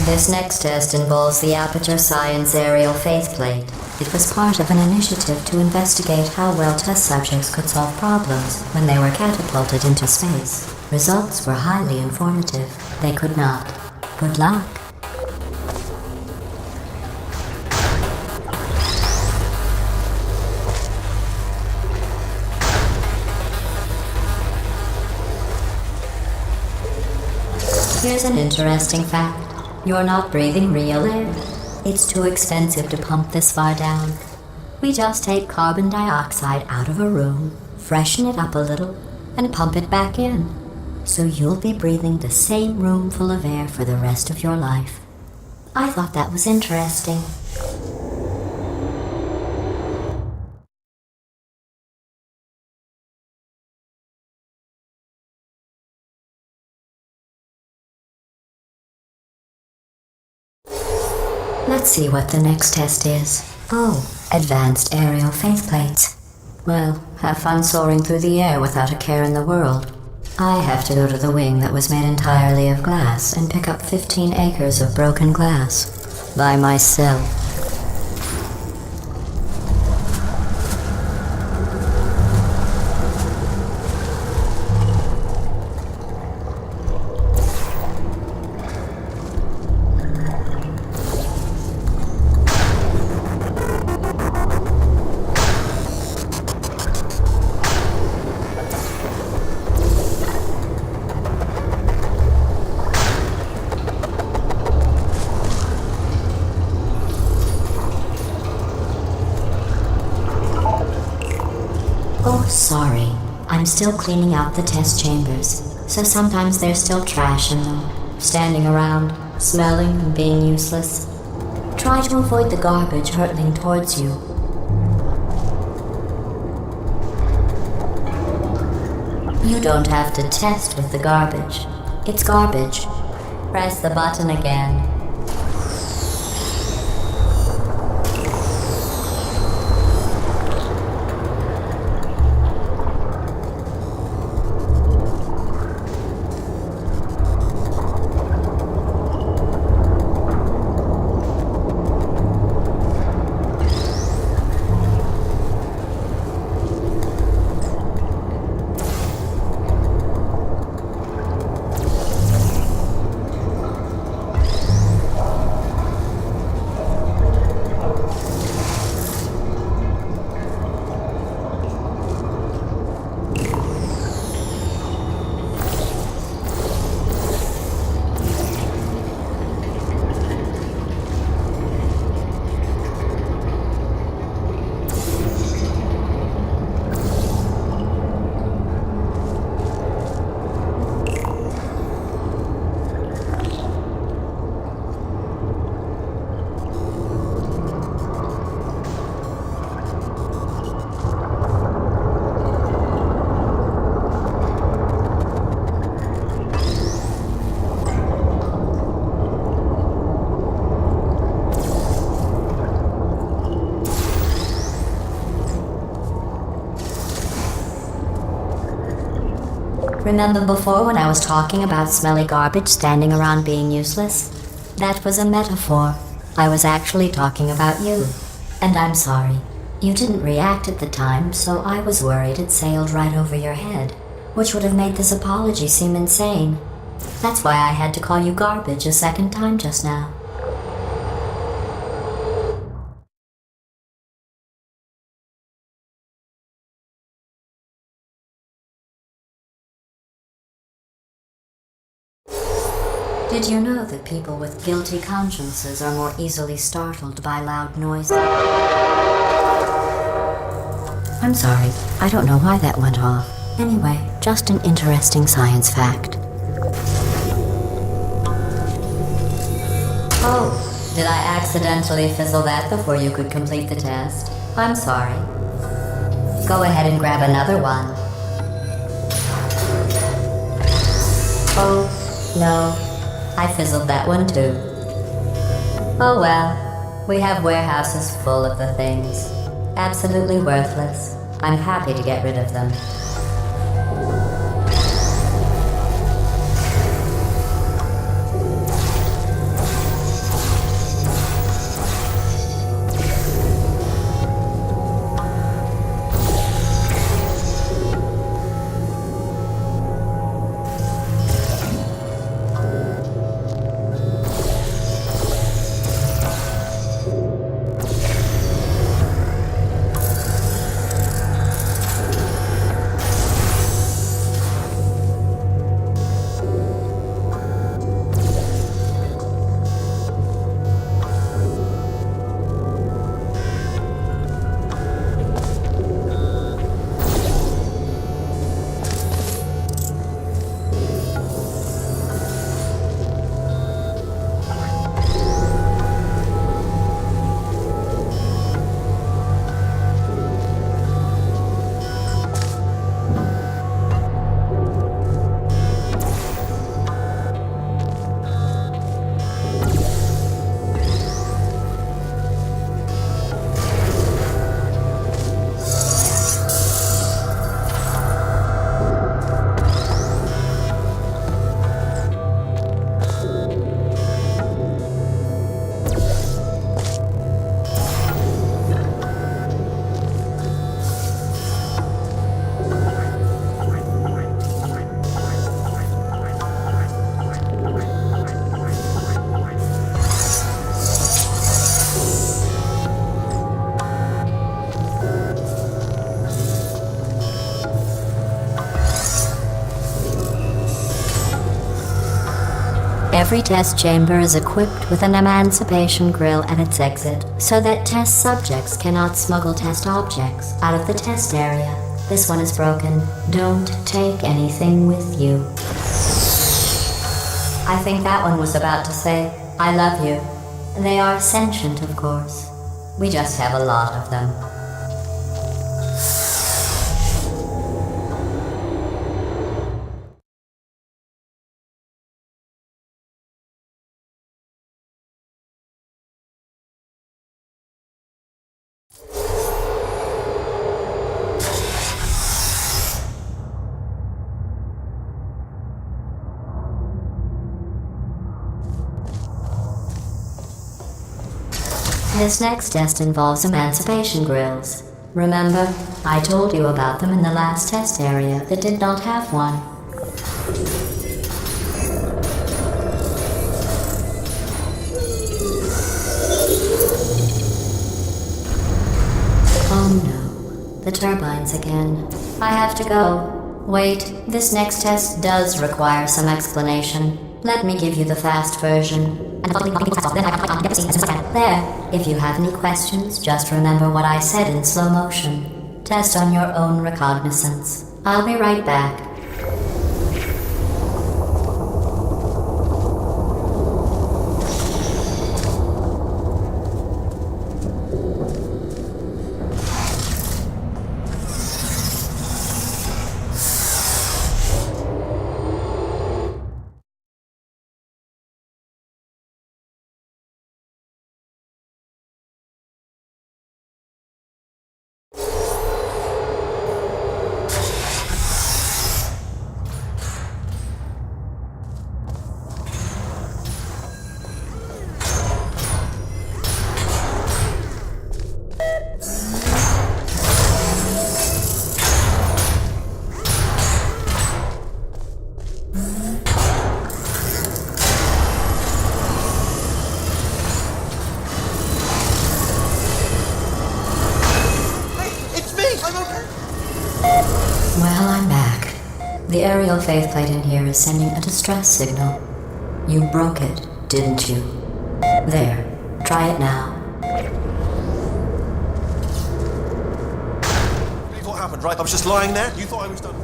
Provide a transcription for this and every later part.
This next test involves the Aperture Science Aerial Faceplate. It was part of an initiative to investigate how well test subjects could solve problems when they were catapulted into space. Results were highly informative. They could not. Good luck. Here's an interesting fact. You're not breathing real air. It's too expensive to pump this far down. We just take carbon dioxide out of a room, freshen it up a little, and pump it back in. So you'll be breathing the same room full of air for the rest of your life. I thought that was interesting. Let's see what the next test is. Oh, advanced aerial faceplates. Well, have fun soaring through the air without a care in the world. I have to go to the wing that was made entirely of glass and pick up 15 acres of broken glass. By myself. Oh, sorry. I'm still cleaning out the test chambers, so sometimes there's still trash in them, standing around, smelling and being useless. Try to avoid the garbage hurtling towards you. You don't have to test with the garbage. It's garbage. Press the button again. Remember before when I was talking about smelly garbage standing around being useless? That was a metaphor. I was actually talking about you. And I'm sorry. You didn't react at the time, so I was worried it sailed right over your head, which would have made this apology seem insane. That's why I had to call you garbage a second time just now. Did you know that people with guilty consciences are more easily startled by loud noises? I'm sorry, I don't know why that went off. Anyway, just an interesting science fact. Oh, did I accidentally fizzle that before you could complete the test? I'm sorry. Go ahead and grab another one. Oh, no. I fizzled that one too. Oh well, we have warehouses full of the things. Absolutely worthless. I'm happy to get rid of them. Every test chamber is equipped with an emancipation grill at its exit, so that test subjects cannot smuggle test objects out of the test area. This one is broken. Don't take anything with you. I think that one was about to say, I love you. They are sentient, of course. We just have a lot of them. This next test involves emancipation grills. Remember, I told you about them in the last test area that did not have one. Oh no, the turbines again. I have to go. Wait, this next test does require some explanation. Let me give you the fast version. There, if you have any questions, just remember what I said in slow motion. Test on your own recognizance. I'll be right back. Well, I'm back. The aerial faceplate in here is sending a distress signal. You broke it, didn't you? There, try it now. What happened, right? I was just lying there. You thought I was done.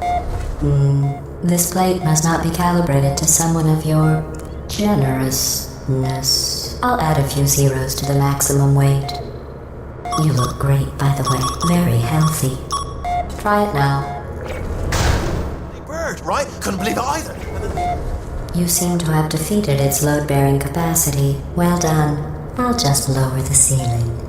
This plate must not be calibrated to someone of your generousness. I'll add a few zeros to the maximum weight. You look great, by the way. Very healthy. Try it now. Bird, right? Couldn't believe it either. You seem to have defeated its load-bearing capacity. Well done. I'll just lower the ceiling.